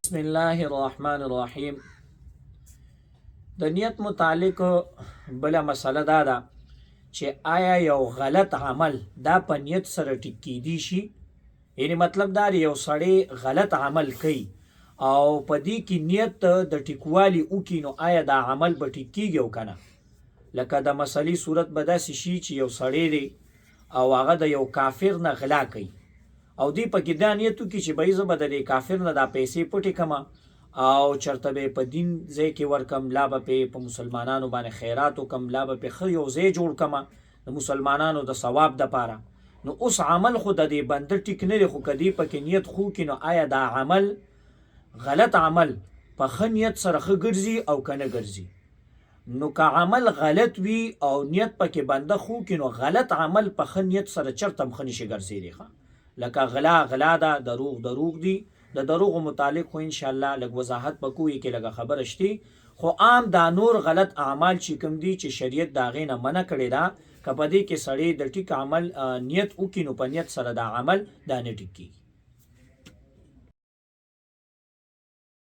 بسم الله الرحمن الرحیم. د نیت متعلق بله مسله دا ده چې آیا یو غلط عمل دا په نیت سره ټیک کیدی شي؟ یعنی مطلب دا دی یو سړی غلط عمل کوي او په دې کې نیت د ټیکوالي وکړي، نو آیا دا عمل به ټیک کیږي او کنه؟ لکه د مسلې صورت به داسې شي چې یو سړی دی او هغه د یو کافر نه غلا کوي او دی پکې دا نیت وکړي چې به زه به د دې کافر نه دا پیسې پټې کړم او چرته به په دین ځای کې ورکم، لا به په مسلمانانو باندې خیرات وکم، لا به په ښه یو ځای جوړ کړم د مسلمانانو د ثواب دپاره. نو اوس عمل خو د دې بنده ټیک نه دی، خو که دی پکې نیت خو کړي نو آیا دا عمل غلط عمل په ښه نیت سره ښه ګرځي او که نه ګرځي؟ نو که عمل غلط وي او نیت پکې بنده خو کړي نو غلط عمل په ښه نیت سره چرته هم ښه نشي ګرځېدی. لکه غلا ده، دروغ دي. د دروغو متعلق خو انشاءالله لږ وضاحت به کوو، کې لږه خبره شتي، خو عام دا نور غلط اعمال چې کوم دي چې شریعت د هغې نه منع کړې ده، که په دې کې سړی د ټیک عمل نیت وکړي نو په نیت سره دا عمل دا نه ټیک کېږي.